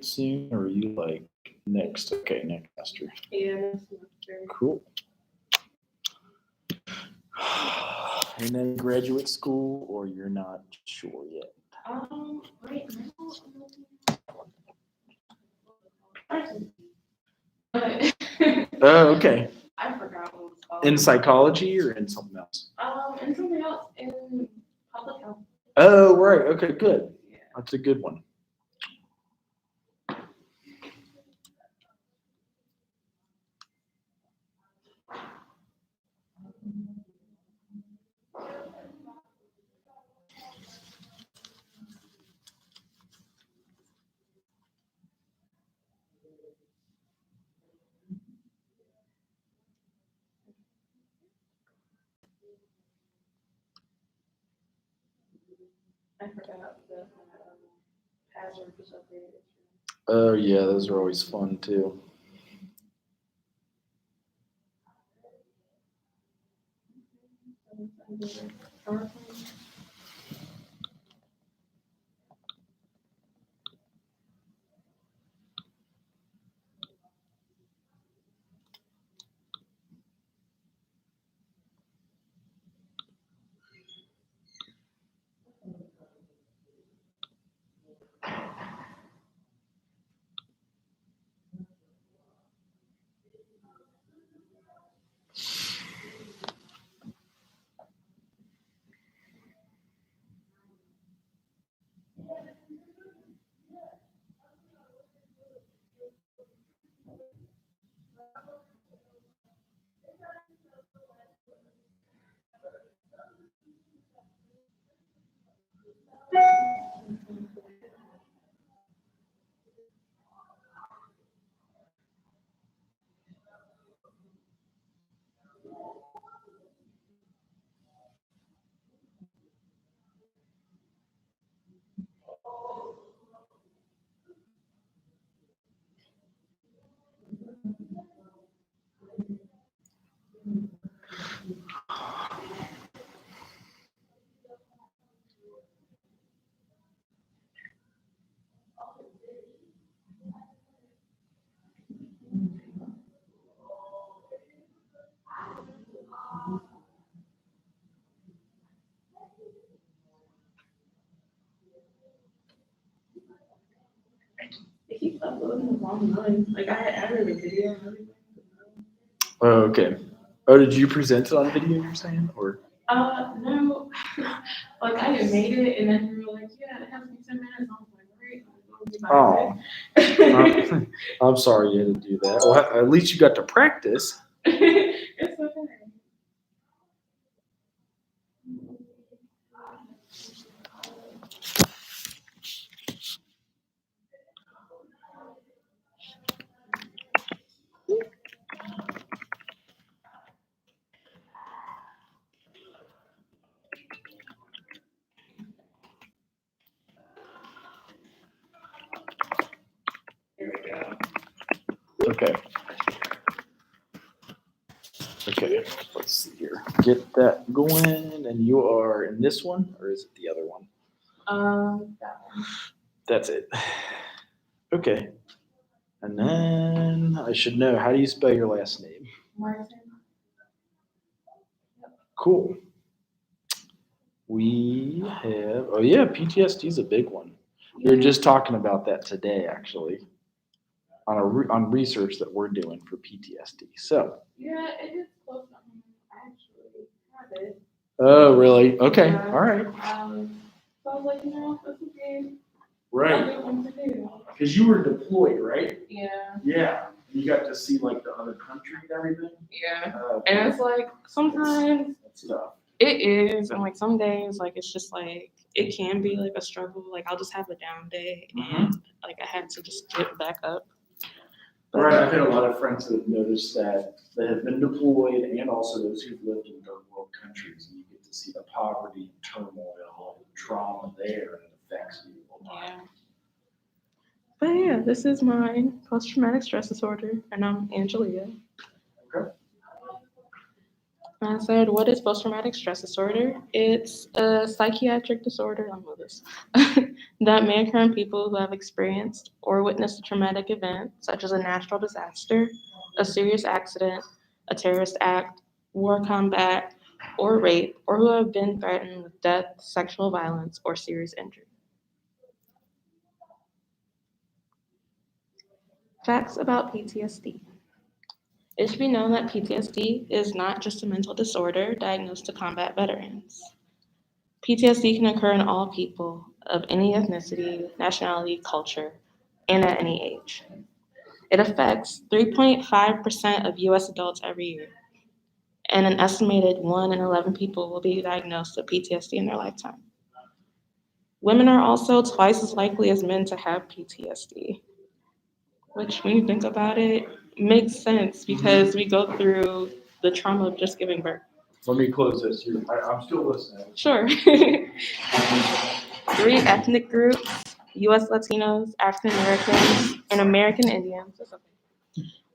graduate soon, or are you like next? Okay, next semester. Yeah, next semester. Cool. And then graduate school, or you're not sure yet? Right now, Oh, okay. I forgot what it's called. In psychology or in something else? And something else in public health. Oh, right. Okay, good. Yeah. That's a good one. I forgot the hazard was updated. Oh, yeah, those are always fun too. It keeps uploading the wrong line. Like I had added a video and everything. Oh, okay. Oh, did you present it on video, you're saying? Or No. Like I had made it and then we were like, yeah, it has to be 10 minutes. I was like, great. oh, I'm sorry you had to do that. Well, at least you got to practice. It's okay. Here we go. Okay. Okay, let's see here. Get that going, and you are in this one, or is it the other one? That one. That's it. Okay. And then I should know, how do you spell your last name? Martin. Cool. We have, oh yeah, PTSD is a big one. We were just talking about that today, actually, on research that we're doing for PTSD. So. Yeah, it is close to home. I actually have it. Oh, really? Okay. Yeah. All right. So I was like, that's okay. Right. Because you were deployed, right? Yeah. Yeah. You got to see like the other country and everything. Yeah. And it's like sometimes That's tough. it is, and like some days, like it's just like it can be like a struggle. Like I'll just have a down day, and like I had to just get back up. But, right. I've had a lot of friends that have noticed that have been deployed, and also those who've lived in third world countries, and you get to see the poverty, turmoil, trauma there, and it affects you. Yeah. But yeah, this is my post-traumatic stress disorder, and I'm Angelia. Okay. I said, what is post-traumatic stress disorder? It's a psychiatric disorder, I know this, that may occur in people who have experienced or witnessed a traumatic event, such as a natural disaster, a serious accident, a terrorist act, war combat, or rape, or who have been threatened with death, sexual violence, or serious injury. Facts about PTSD. It should be known that PTSD is not just a mental disorder diagnosed to combat veterans. PTSD can occur in all people of any ethnicity, nationality, culture, and at any age. It affects 3.5% of US adults every year, and an estimated 1 in 11 people will be diagnosed with PTSD in their lifetime. Women are also twice as likely as men to have PTSD, which, when you think about it, makes sense because we go through the trauma of just giving birth. Let me close this. I'm still listening. Sure. 3 ethnic groups, US Latinos, African Americans, and American Indians,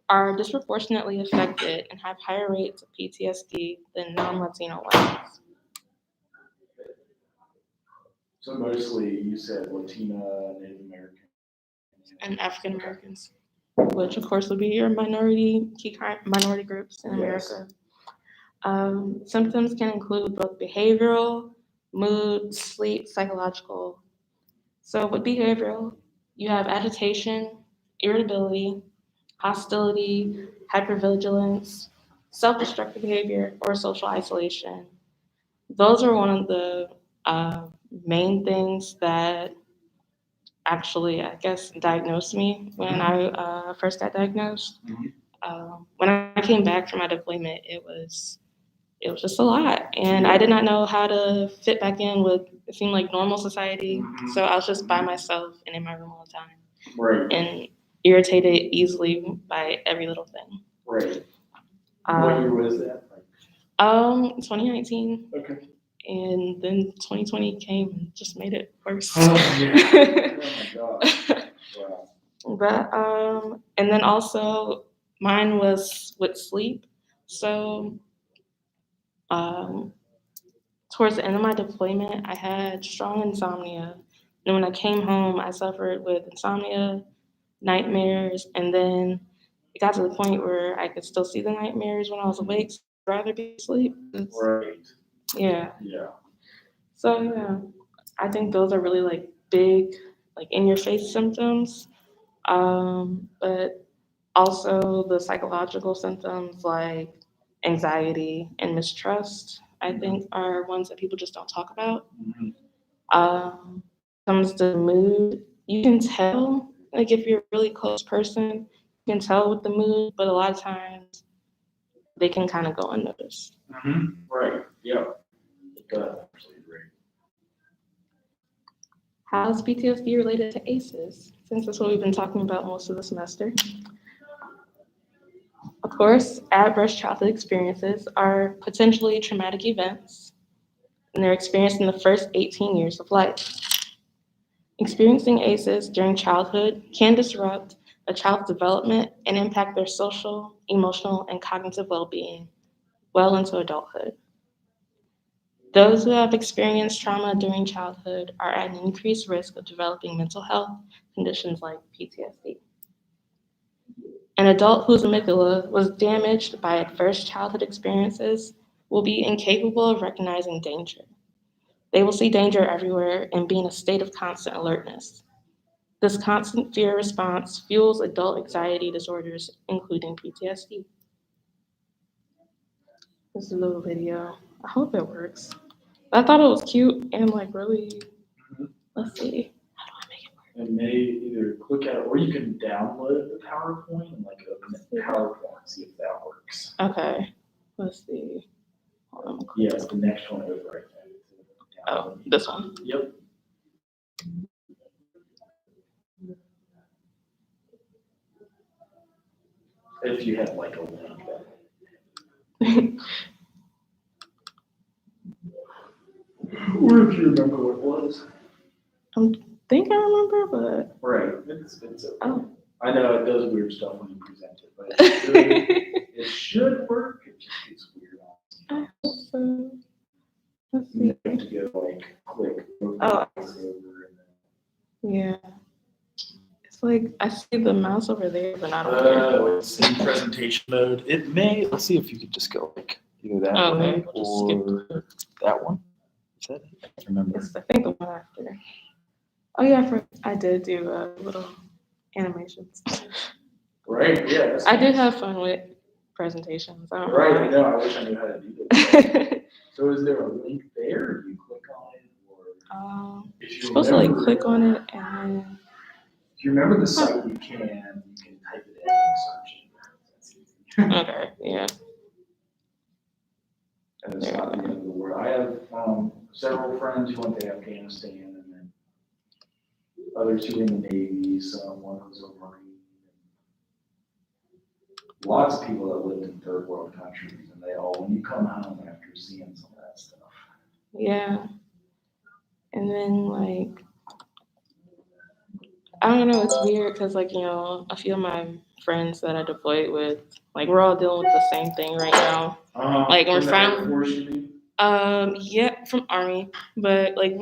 are disproportionately affected and have higher rates of PTSD than non-Latino ones. So mostly you said Latina, Native American. And African Americans, which of course would be your minority groups in America. Symptoms can include both behavioral, mood, sleep, psychological. So with behavioral, you have agitation, irritability, hostility, hypervigilance, self-destructive behavior, or social isolation. Those are one of the main things that actually, I guess, diagnosed me when I first got diagnosed. When I came back from my deployment, it was just a lot, and I did not know how to fit back in with it seemed like normal society. So I was just by myself and in my room all the time, Right. and irritated easily by every little thing. Right. What year was that? 2019. Okay. And then 2020 came and just made it worse. Oh, yeah. Oh my God. Wow. But and then also mine was with sleep. So towards the end of my deployment, I had strong insomnia. And when I came home, I suffered with insomnia, nightmares, and then it got to the point where I could still see the nightmares when I was awake. So I'd rather be asleep. Right. Yeah. Yeah. So yeah, I think those are really like big, like in your face symptoms. But also the psychological symptoms like anxiety and mistrust, I think are ones that people just don't talk about. Comes to mood, you can tell, like if you're a really close person, you can tell with the mood, but a lot of times they can kind of go unnoticed. Right. Yeah. That's absolutely great. How is PTSD related to ACEs? Since that's what we've been talking about most of the semester. Of course, adverse childhood experiences are potentially traumatic events, and they're experienced in the first 18 years of life. Experiencing ACEs during childhood can disrupt a child's development and impact their social, emotional, and cognitive well-being well into adulthood. Those who have experienced trauma during childhood are at an increased risk of developing mental health conditions like PTSD. An adult whose amygdala was damaged by adverse childhood experiences will be incapable of recognizing danger. They will see danger everywhere and be in a state of constant alertness. This constant fear response fuels adult anxiety disorders, including PTSD. This is a little video. I hope it works. I thought it was cute and like really, let's see. How do I make it work? And may either click at it or you can download the PowerPoint and like open the PowerPoint and see if that works. Okay, let's see. Hold on. Yes, the next one over right there. Oh, this one. Yep. If you had like a link or if you remember what it was. I think I remember, but Right. It's okay. oh. I know it does weird stuff when you present it, but it should work. It just gets weird on I hope so. Let's You see. have to go like click over Oh. and then. Yeah. It's like I see the mouse over there, but not over there. Oh, it's in presentation mode. It may, let's see if you could just go like either that Okay, way we'll just or that one. Is that it? I can't remember. It's, I think, the one after. Oh yeah, I did do little animations. Right, yeah. That's I do nice. have fun with presentations. I don't know Right, I why. know, I wish I knew how to do that. So is there a link there, or do you click on it, or? If you You're supposed to like remember- click on it and then. If you remember the site, you can type it in and search it. That's easy. Okay, yeah. And it's not the end of the world. I have several friends who went to Afghanistan, and then others who were in the Navy, someone who was a Marine. Lots of people that lived in third world countries, and they all, when you come home after seeing some of that stuff. Yeah. And then like, I don't know, it's weird because like, a few of my friends that I deployed with, like we're all dealing with the same thing right now. Like, we're From the finally- Air Force, you mean? Yeah, from Army, but like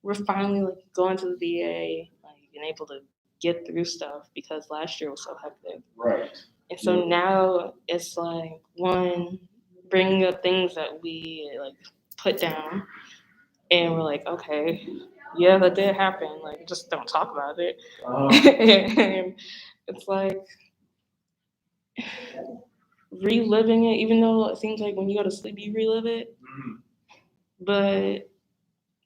we're finally like going to the VA, like being able to get through stuff because last year was so hectic. Right. And so Yeah. now it's like one bringing up things that we like put down, and we're like, okay, yeah, that did happen. Like, just don't talk about it. And it's like reliving it, even though it seems like when you go to sleep you relive it, but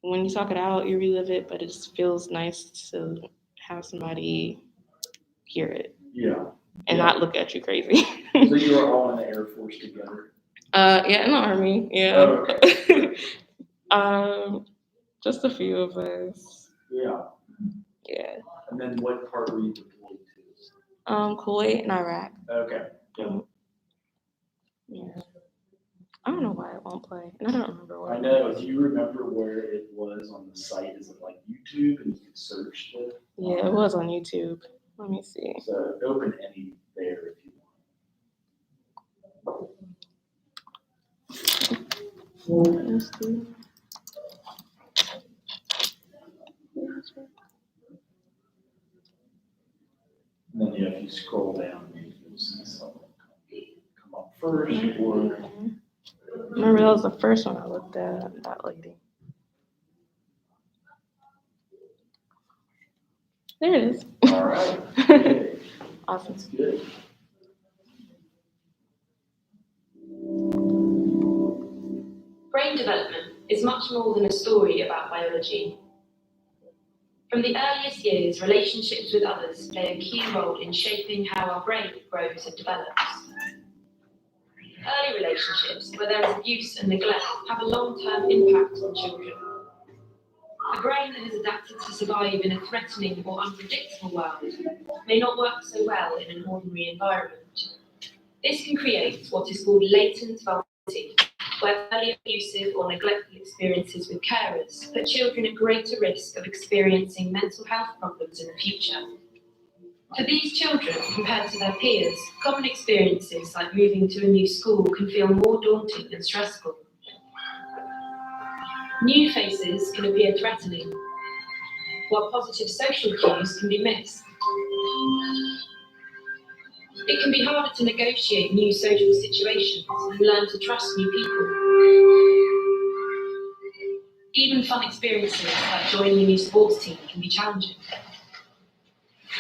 when you talk it out, you relive it. But it just feels nice to have somebody hear it. Yeah. And not look at you crazy. So you were all in the Air Force together? Yeah, in the Army, yeah. Oh, okay. Just a few of us. Yeah. Yeah. And then what part were you deployed to? Kuwait and Iraq. Okay. Yeah. I don't know why it won't play, and I don't remember where. I know. Do you remember where it was on the site? Is it like YouTube and you could search it? Yeah, it was on YouTube. Let me see. So open any there if you want. Let me see. And then if you scroll down, maybe you'll see something come up first, or Remember, that was the first one I looked at, that lady. There it is. all right. Okay. Awesome. That's good. Brain development is much more than a story about biology. From the earliest years, relationships with others play a key role in shaping how our brain grows and develops. Early relationships, where there is abuse and neglect, have a long-term impact on children. A brain that has adapted to survive in a threatening or unpredictable world may not work so well in an ordinary environment. This can create what is called latent vulnerability, where early abusive or neglectful experiences with carers put children at greater risk of experiencing mental health problems in the future. For these children, compared to their peers, common experiences like moving to a new school can feel more daunting and stressful. New faces can appear threatening, while positive social cues can be missed. It can be harder to negotiate new social situations and learn to trust new people. Even fun experiences like joining a new sports team can be challenging.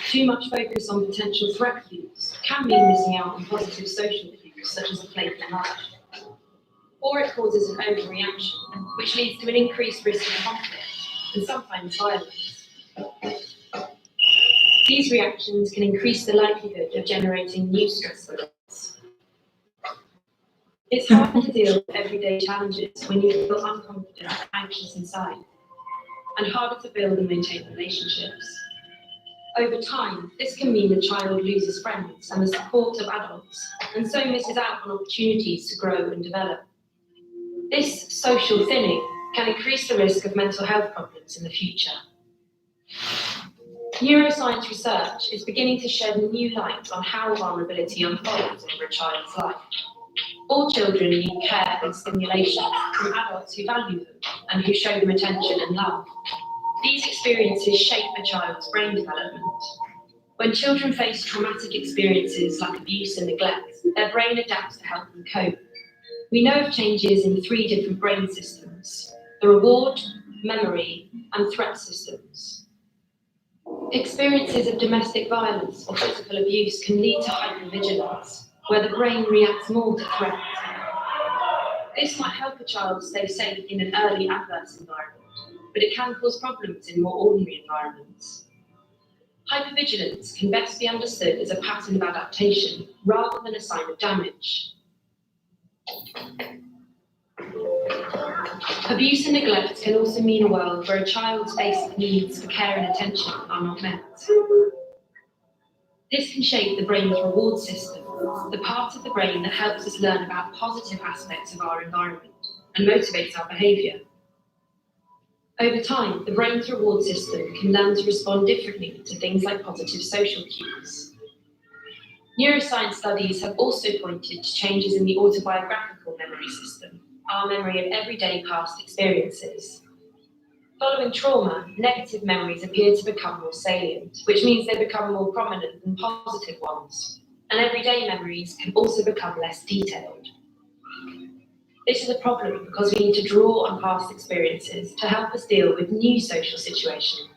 Too much focus on potential threat cues can mean missing out on positive social cues such as a playful nudge. Or it causes an overreaction, which leads to an increased risk of conflict and sometimes violence. These reactions can increase the likelihood of generating new stressful events. It's hard to deal with everyday challenges when you feel unconfident and anxious inside, and harder to build and maintain relationships. Over time, this can mean the child loses friends and the support of adults, and so misses out on opportunities to grow and develop. This social thinning can increase the risk of mental health problems in the future. Neuroscience research is beginning to shed new light on how vulnerability unfolds over a child's life. All children need care and stimulation from adults who value them and who show them attention and love. These experiences shape a child's brain development. When children face traumatic experiences like abuse and neglect, their brain adapts to help them cope. We know of changes in 3 different brain systems: the reward, memory, and threat systems. Experiences of domestic violence or physical abuse can lead to hypervigilance, where the brain reacts more to threat. This might help a child stay safe in an early adverse environment, but it can cause problems in more ordinary environments. Hypervigilance can best be understood as a pattern of adaptation rather than a sign of damage. Abuse and neglect can also mean a world where a child's basic needs for care and attention are not met. This can shape the brain's reward system, the part of the brain that helps us learn about positive aspects of our environment and motivates our behaviour. Over time, the brain's reward system can learn to respond differently to things like positive social cues. Neuroscience studies have also pointed to changes in the autobiographical memory system, our memory of everyday past experiences. Following trauma, negative memories appear to become more salient, which means they become more prominent than positive ones, and everyday memories can also become less detailed. This is a problem because we need to draw on past experiences to help us deal with new social situations.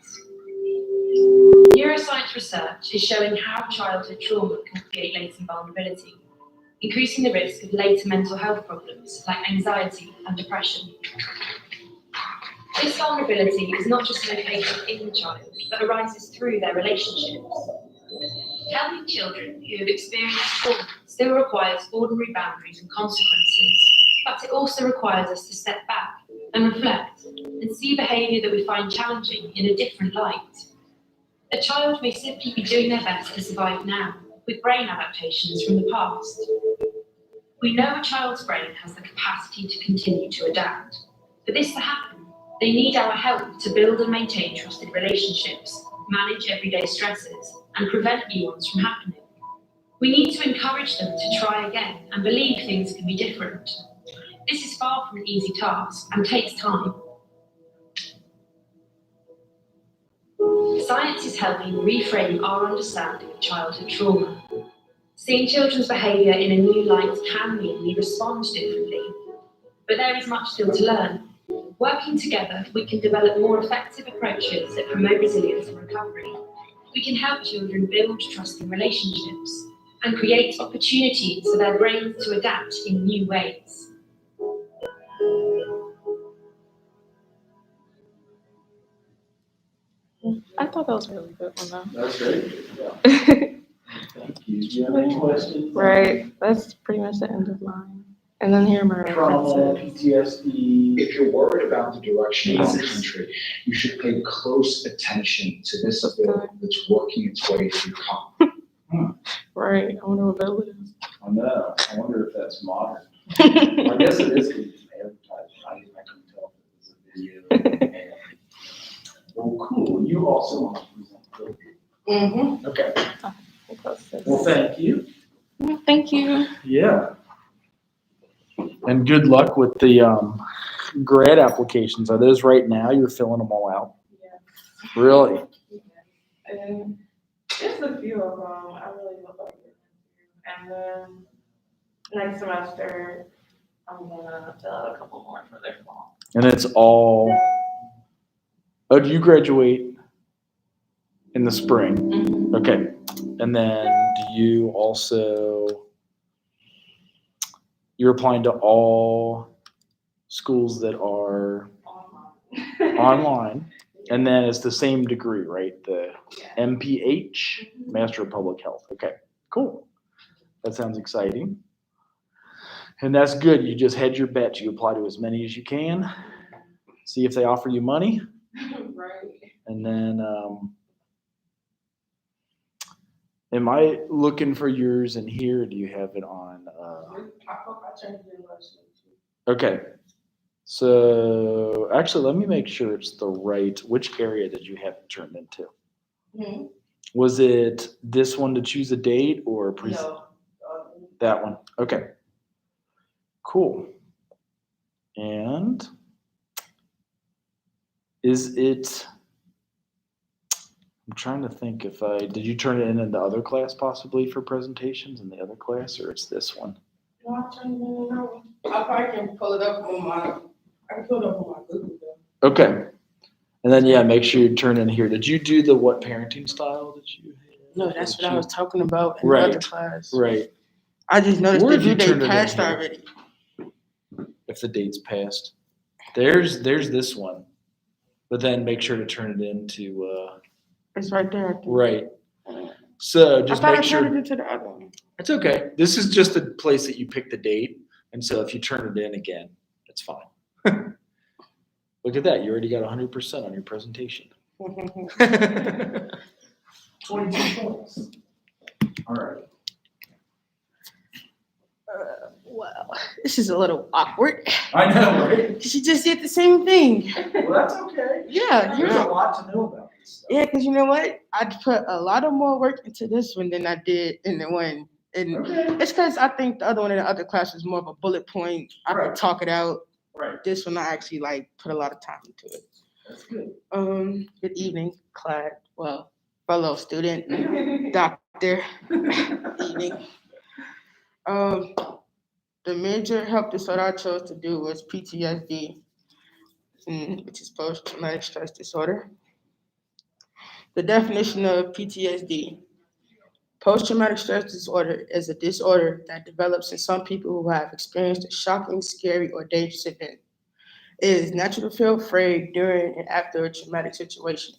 Neuroscience research is showing how childhood trauma can create latent vulnerability, increasing the risk of later mental health problems like anxiety and depression. This vulnerability is not just located in the child, but arises through their relationships. Helping children who have experienced trauma still requires ordinary boundaries and consequences, but it also requires us to step back and reflect and see behaviour that we find challenging in a different light. A child may simply be doing their best to survive now, with brain adaptations from the past. We know a child's brain has the capacity to continue to adapt. For this to happen, they need our help to build and maintain trusted relationships, manage everyday stresses, and prevent new ones from happening. We need to encourage them to try again and believe things can be different. This is far from an easy task and takes time. Science is helping reframe our understanding of childhood trauma. Seeing children's behaviour in a new light can mean we respond differently, but there is much still to learn. Working together, we can develop more effective approaches that promote resilience and recovery. We can help children build trusting relationships and create opportunities for their brains to adapt in new ways. I thought that was a really good one though. That's great. Yeah. Thank you. Do you have any questions? Right, that's pretty much the end of mine. And then here are my Trauma, references. PTSD. If you're worried about the direction of the country, you should pay close attention to this bill that's working its way through Congress. Right, I wonder what bill it is. I know. I wonder if that's modern. I guess it is because it's advertising. I couldn't tell if it was a video. Well, cool. You also want to present. Mm-hmm. Okay. Well, thank you. Thank you. Yeah. And good luck with the grad applications. Are those right now? You're filling them all out? Yeah. Really? Yeah. And just a few of them I really look like it. And then next semester, I'm gonna fill out a couple more for their fall. And it's all, oh, do you graduate in the spring? Mm-hmm. Okay. And then do you also, you're applying to all schools that are online, and then it's the same degree, right? The MPH, Master of Public Health. Okay, cool. That sounds exciting. And that's good. You just hedge your bets. You apply to as many as you can, see if they offer you money. Right. And then, am I looking for yours in here? Or do you have it on? Okay. So actually, let me make sure it's the right. Which area did you have it turned into? Mm-hmm. Was it this one to choose a date or No. that one? Okay. Cool. And is it, I'm trying to think did you turn it in the other class possibly for presentations in the other class, or it's this one? No, I turned it in now. I probably can pull it up on my Google though. Okay. And then, yeah, make sure you turn in here. Did you do the what parenting style that you had? No, that's what I was talking about in Right. the other class. Right. I just noticed Where the have you due turned date it in passed here? already. If the date's passed. There's this one. But then make sure to turn it into, It's right there. I think. right. So just I thought make I turned sure. it into the other one. It's okay. This is just the place that you pick the date. And so if you turn it in again, it's fine. Look at that. You already got 100% on your presentation. 22 points. All right. Wow, this is a little awkward. I know, right? She just did the same thing. Well, that's okay. Yeah, There's a lot to know about this stuff. Yeah, because you know what? I put a lot of more work into this one than I did in the one. And Okay. it's because I think the other one in the other class was more of a bullet point. I Right. could talk it out. Right. This one I actually put a lot of time into it. That's good. Good evening, class. Well, fellow student, doctor. Evening. The major help disorder I chose to do was PTSD, which is post-traumatic stress disorder. The definition of PTSD. Post-traumatic stress disorder is a disorder that develops in some people who have experienced a shocking, scary, or dangerous event. It is natural to feel afraid during and after a traumatic situation.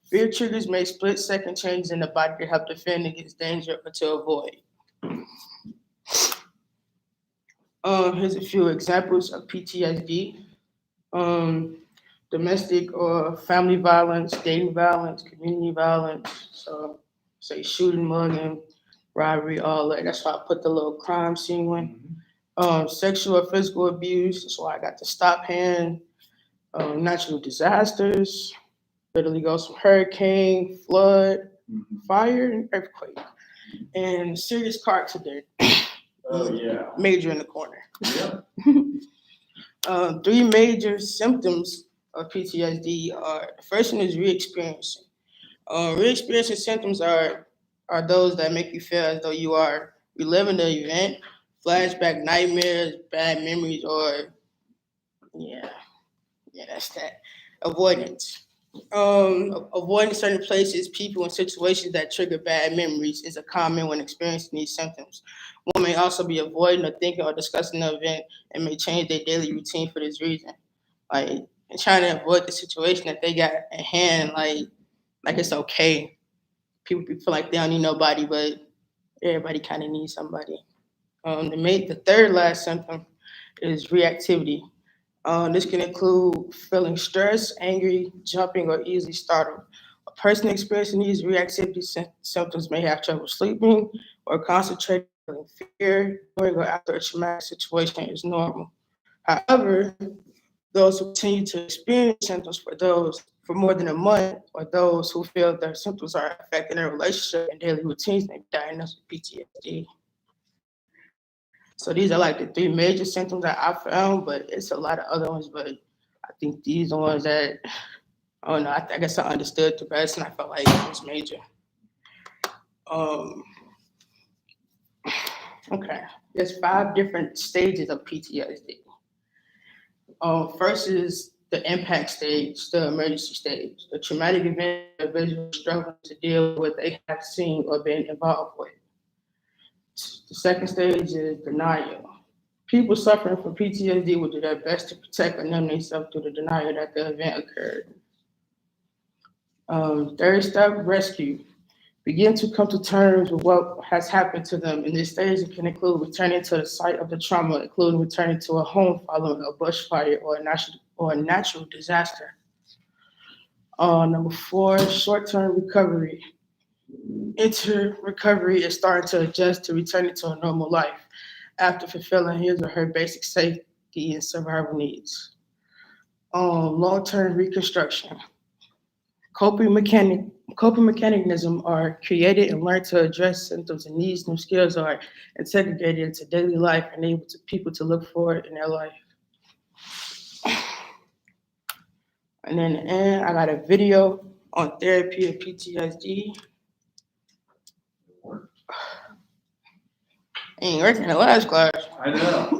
Fear triggers make split-second changes in the body to help defend against danger or to avoid. Here's a few examples of PTSD. Domestic or family violence, dating violence, community violence. So say shooting, mugging, robbery, all that. That's why I put the little crime scene one. Sexual or physical abuse. That's why I got the stop hand. Natural disasters. Literally goes from hurricane, flood, fire, and earthquake. And serious car accident. Oh, yeah. Major in the corner. Yep. 3 major symptoms of PTSD are, the first one is re-experiencing. Re-experiencing symptoms are those that make you feel as though you are reliving the event, flashback nightmares, bad memories, or that's that. Avoidance. Avoiding certain places, people, and situations that trigger bad memories is a common when experiencing these symptoms. One may also be avoiding or thinking or discussing the event and may change their daily routine for this reason. Like trying to avoid the situation that they got at hand, like it's okay. People feel like they don't need nobody, but everybody kind of needs somebody. The third last symptom is reactivity. This can include feeling stressed, angry, jumping, or easily startled. A person experiencing these reactivity symptoms may have trouble sleeping or concentrating. Fear during or after a traumatic situation is normal. However, those who continue to experience symptoms for more than a month, or those who feel their symptoms are affecting their relationship and daily routines, may be diagnosed with PTSD. So these are like the 3 major symptoms that I found, but it's a lot of other ones. But I think these are the ones that, I don't know, I guess I understood the best, and I felt like it was major. Okay, there's 5 different stages of PTSD. First is the impact stage, the emergency stage, the traumatic event a individual is struggling to deal with, they have seen or been involved with. The second stage is denial. People suffering from PTSD will do their best to protect and numb themselves through the denial that the event occurred. Third step, rescue. Begin to come to terms with what has happened to them. In this stage, it can include returning to the site of the trauma, including returning to a home following a bushfire or a natural disaster. Number 4, short-term recovery. Enter recovery is starting to adjust to returning to a normal life after fulfilling his or her basic safety and survival needs. Long-term reconstruction. Coping coping mechanisms are created and learned to address symptoms and needs. New skills are integrated into daily life and able to people to look forward in their life. And then in the end, I got a video on therapy of PTSD. Ain't working in the last class. I know.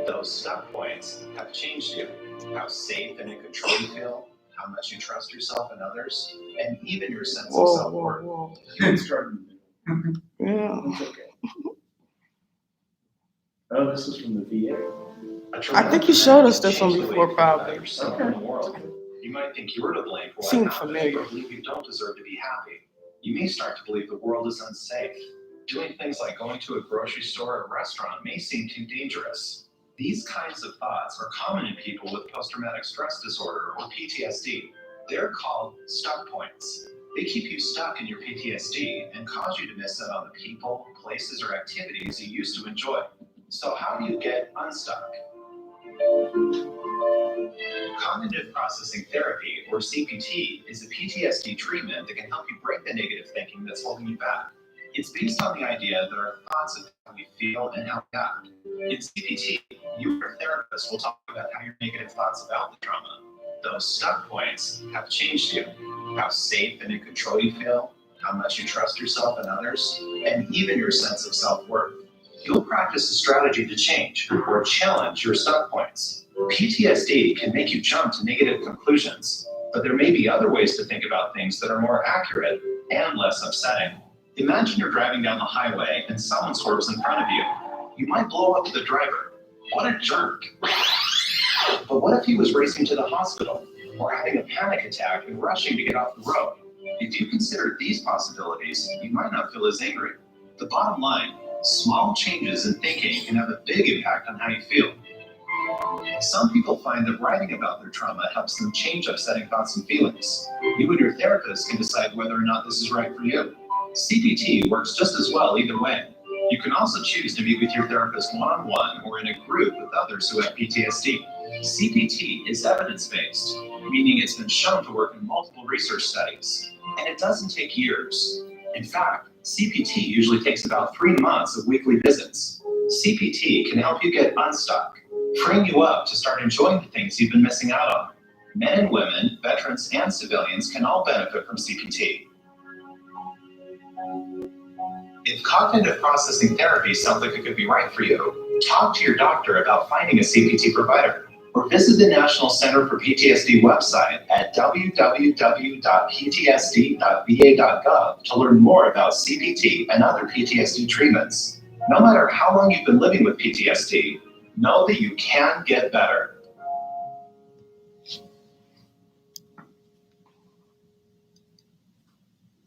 Those stuck points have changed you. How safe and in control you feel, how much you trust yourself and others, and even your sense of Whoa, self-worth. whoa, whoa. It's starting to Yeah. It's okay. Oh, this is from the VA. I think you showed us this one before, probably. In the world. You might think you're to blame for what Seemed happened, familiar. or believe you don't deserve to be happy. You may start to believe the world is unsafe. Doing things like going to a grocery store or restaurant may seem too dangerous. These kinds of thoughts are common in people with post-traumatic stress disorder or PTSD. They're called stuck points. They keep you stuck in your PTSD and cause you to miss out on the people, places, or activities you used to enjoy. So how do you get unstuck? Cognitive processing therapy, or CPT, is a PTSD treatment that can help you break the negative thinking that's holding you back. It's based on the idea that our thoughts affect how we feel and how we act. In CPT, you and your therapist will talk about how your negative thoughts about the trauma, those stuck points, have changed you, how safe and in control you feel, how much you trust yourself and others, and even your sense of self-worth. You'll practice a strategy to change or challenge your stuck points. PTSD can make you jump to negative conclusions, but there may be other ways to think about things that are more accurate and less upsetting. Imagine you're driving down the highway and someone swerves in front of you. You might blow up the driver. What a jerk. But what if he was racing to the hospital or having a panic attack and rushing to get off the road? If you consider these possibilities, you might not feel as angry. The bottom line, small changes in thinking can have a big impact on how you feel. Some people find that writing about their trauma helps them change upsetting thoughts and feelings. You and your therapist can decide whether or not this is right for you. CPT works just as well either way. You can also choose to meet with your therapist one-on-one or in a group with others who have PTSD. CPT is evidence-based, meaning it's been shown to work in multiple research studies, and it doesn't take years. In fact, CPT usually takes about 3 months of weekly visits. CPT can help you get unstuck, freeing you up to start enjoying the things you've been missing out on. Men and women, veterans and civilians can all benefit from CPT. If cognitive processing therapy sounds like it could be right for you, talk to your doctor about finding a CPT provider, or visit the National Center for PTSD website at www.ptsd.va.gov to learn more about CPT and other PTSD treatments. No matter how long you've been living with PTSD, know that you can get better.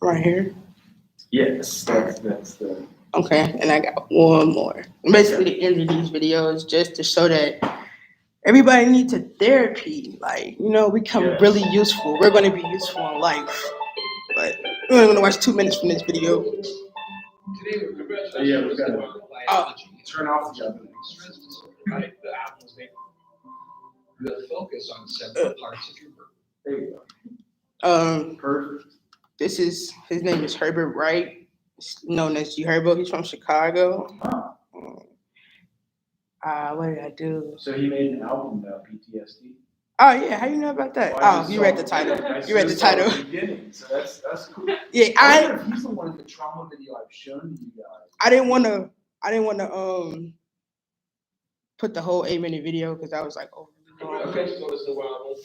Right here. Yes, that's the. Okay, and I got one more. Basically, the end of these videos just to show that everybody needs a therapy. Like, we become really useful. We're going to be useful in life. But we're going to watch 2 minutes from this video. Yeah, we got to turn off the oven. Right? The apples make the focus on several parts of your brain. There you go. Perfect. His name is Herbert Wright, known as G Herbo. He's from Chicago. What did I do? So he made an album about PTSD. Oh yeah, how you know about that? Well, You read the title. You read the title. The beginning, so that's cool. Yeah, I wonder if he's the one in the trauma video I've shown you guys. I didn't want to put the whole 8-minute video because I was like, oh.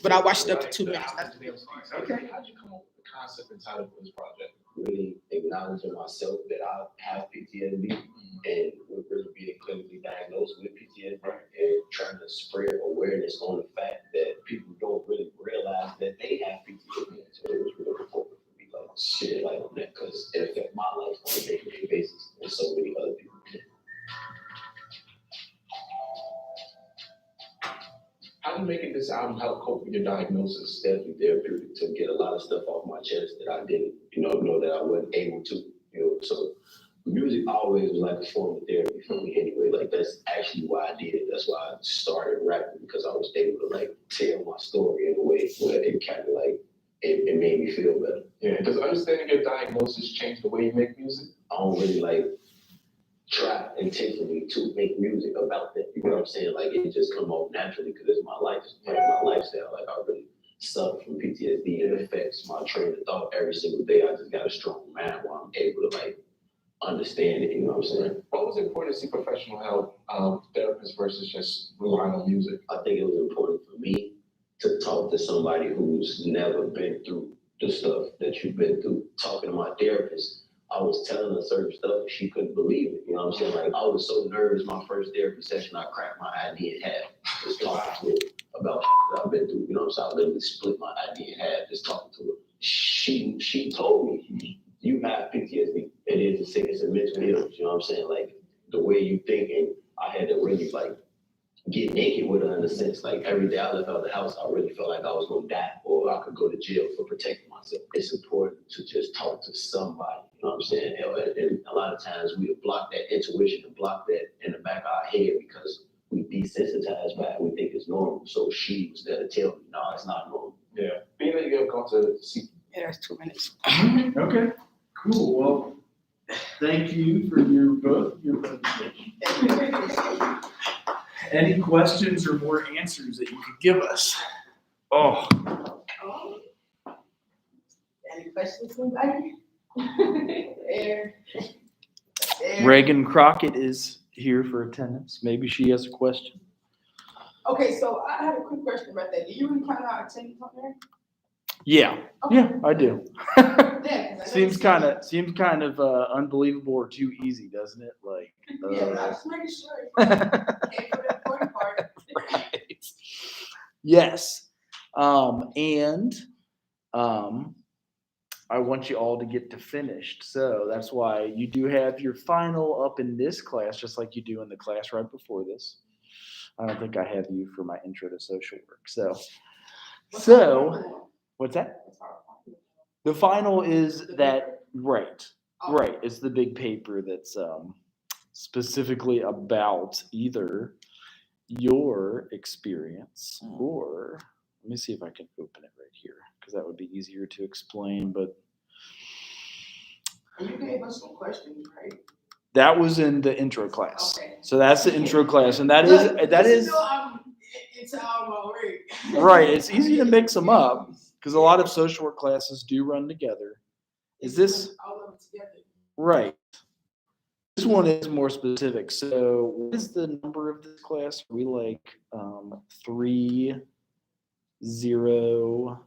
But I watched it up to 2 minutes. That's the Okay. How'd you come up with the concept and title for this project? Really acknowledging myself that I have PTSD and we're really being clinically diagnosed with PTSD and trying to spread awareness on the fact that people don't really realize that they have PTSD. So it was really important for me, like, shit light on that because it affects my life on a day-to-day basis and so many other people. How did making this album help cope with your diagnosis? Definitely therapeutic to get a lot of stuff off my chest that I didn't, know that I wasn't able to, So music always was like a form of therapy for me anyway. Like that's actually why I did it. That's why I started rapping because I was able to like tell my story in a way where it kind of like it made me feel better. Yeah, does understanding your diagnosis change the way you make music? I don't really like try intentionally to make music about that. You know what I'm saying? Like it just come off naturally because it's my life, like my lifestyle. Like I really suffer from PTSD. It affects my train of thought every single day. I just got a strong mind where I'm able to like understand it. You know what I'm saying? What was important to see professional help, therapists versus just relying on music? I think it was important for me to talk to somebody who's never been through the stuff that you've been through. Talking to my therapist, I was telling her certain stuff and she couldn't believe it. You know what I'm saying? Like I was so nervous my first therapy session, I cracked my ID in half. Just talking to her about that I've been through. You know what I'm saying? I literally split my ID in half just talking to her. She told me, you have PTSD. It is a sickness and mental illness. You know what I'm saying? Like the way you think, and I had to really like get naked with her in a sense. Like every day I left out of the house, I really felt like I was gonna die or I could go to jail for protecting myself. It's important to just talk to somebody, you know what I'm saying? And a lot of times we block that intuition and block that in the back of our head because we desensitized by it. We think it's normal. So she was there to tell me, no, it's not normal. Yeah. Being that you have gone to see. Yeah, that's 2 minutes. Okay, cool. Well, thank you for your presentation. Any questions or more answers that you could give us? Oh, Any questions, anybody? There. Reagan Crockett is here for attendance. Maybe she has a question. Okay, so I have a quick question about that. Do you really count our attendance on there? Yeah, Okay. yeah, I do. Yeah, 'cause I seems kind of unbelievable or too easy, doesn't it? Like, Yeah, but I was making sure. Okay, for the important part. right. Yes, and I want you all to get to finished. So that's why you do have your final up in this class, just like you do in the class right before this. I don't think I have you for my intro to social work. So what's that? The final is that, right. It's the big paper that's specifically about either your experience or, let me see if I can open it right here because that would be easier to explain, but. And you gave us some questions, right? That was in the intro class. Okay. So that's the intro class, and that Look, is it's all my work. right. It's easy to mix them up because a lot of social work classes do run together. Is this all of it together? right? This one is more specific. So, what is the number of this class? Are we like 3012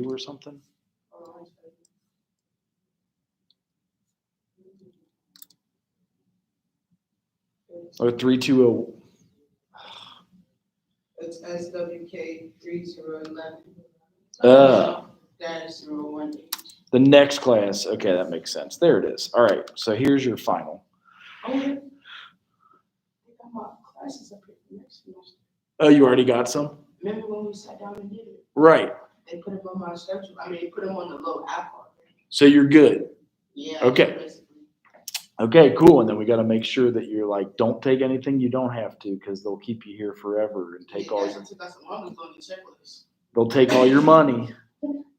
or something? Or 320? It's SWK 3011. Dash 018. The next class. Okay, that makes sense. There it is. All right. So here's your final. Oh, yeah. I got my classes up here for next semester. Oh, you already got some? Remember when we sat down and did it? Right. They put them on my schedule. I mean, they put them on the little app already. So you're good. Yeah. Okay. Basically. Okay, cool. And then we got to make sure that you're like, don't take anything you don't have to because they'll keep you here forever and take all your. They'll take all your money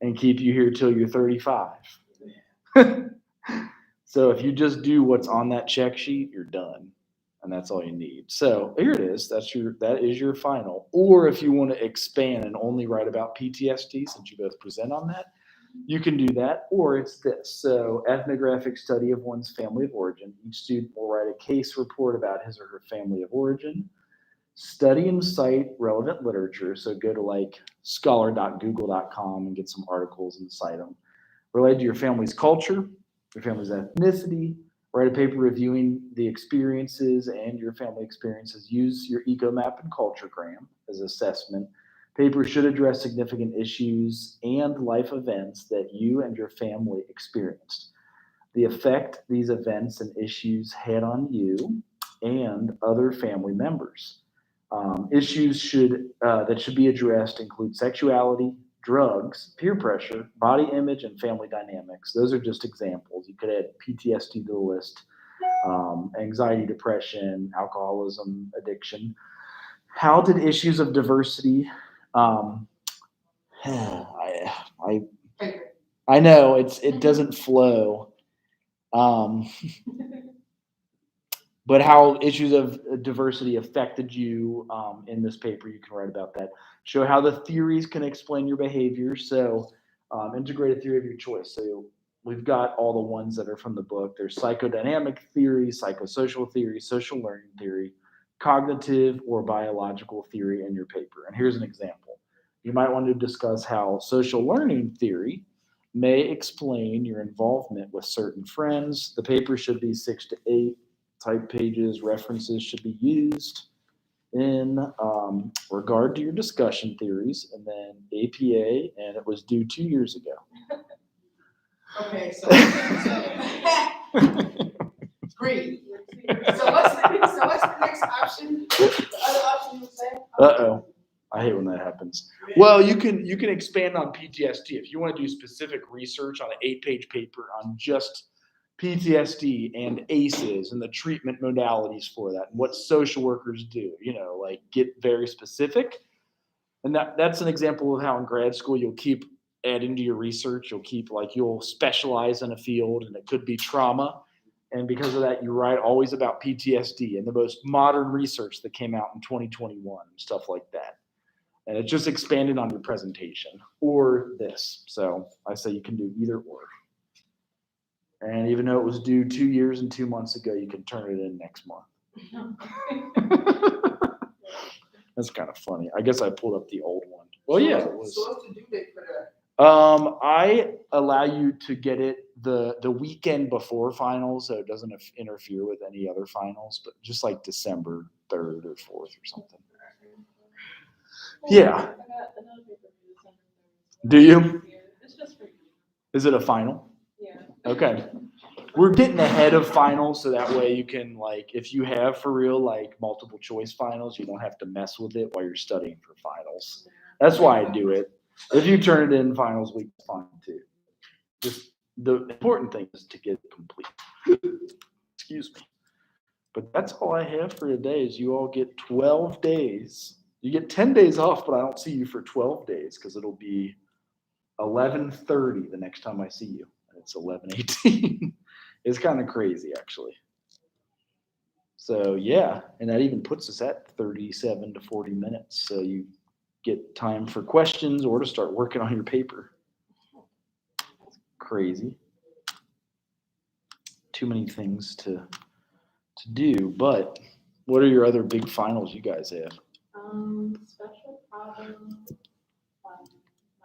and keep you here till you're 35. So if you just do what's on that check sheet, you're done. And that's all you need. So here it is. That is your final. Or if you want to expand and only write about PTSD, since you both present on that, you can do that. Or it's this. So ethnographic study of one's family of origin. Each student will write a case report about his or her family of origin. Study and cite relevant literature. So go to like scholar.google.com and get some articles and cite them. Related to your family's culture, your family's ethnicity. Write a paper reviewing the experiences and your family experiences. Use your EcoMap and Culturegram as assessment. Paper should address significant issues and life events that you and your family experienced. The effect these events and issues had on you and other family members. Issues that should be addressed include sexuality, drugs, peer pressure, body image, and family dynamics. Those are just examples. You could add PTSD to the list, anxiety, depression, alcoholism, addiction. How did issues of diversity I know it doesn't flow. But how issues of diversity affected you in this paper, you can write about that. Show how the theories can explain your behavior. So integrated theory of your choice. So we've got all the ones that are from the book. There's psychodynamic theory, psychosocial theory, social learning theory, cognitive or biological theory in your paper. And here's an example. You might want to discuss how social learning theory may explain your involvement with certain friends. The paper should be 6 to 8 type pages. References should be used in regard to your discussion theories, and then APA, and it was due 2 years ago. Okay, so great. So what's the next option? The other option you say? Uh-oh. I hate when that happens. Well, you can expand on PTSD if you want to do specific research on an 8-page paper on just PTSD and ACEs and the treatment modalities for that and what social workers do, like get very specific. And that's an example of how in grad school you'll keep adding to your research. You'll specialize in a field, and it could be trauma. And because of that, you write always about PTSD and the most modern research that came out in 2021, stuff like that. And it just expanded on your presentation or this. So I say you can do either or. And even though it was due 2 years and 2 months ago, you can turn it in next month. That's kind of funny. I guess I pulled up the old one. Well, yeah, it was. So what's the due date for that? I allow you to get it the weekend before finals, so it doesn't interfere with any other finals, but just like December 3rd or 4th or something. Yeah. Do you? Is it a final? Yeah. Okay. We're getting ahead of finals, so that way you can, if you have for real, multiple choice finals, you don't have to mess with it while you're studying for finals. That's why I do it. If you turn it in finals week, it's fine too. Just the important thing is to get it complete. Excuse me. But that's all I have for today is you all get 12 days. You get 10 days off, but I don't see you for 12 days because it'll be 11:30 the next time I see you. And it's 11:18. It's kind of crazy, actually. So, yeah, and that even puts us at 37 to 40 minutes. So you get time for questions or to start working on your paper. Crazy. Too many things to do, but what are your other big finals you guys have? Special problems.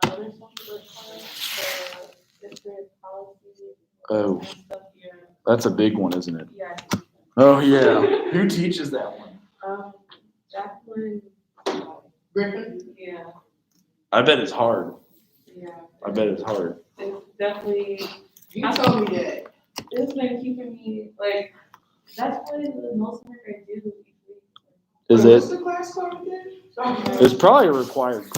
My other social work class, the different policies. Oh, and stuff here. that's a big one, isn't it? Yeah. Oh, yeah. Who teaches that one? Jacqueline. Griffin? Yeah. I bet it's hard. Yeah. I bet it's hard. It's definitely. You told me that. It's been keeping me that's probably the most work I do each week. Is What's it? the class called again? It's probably a required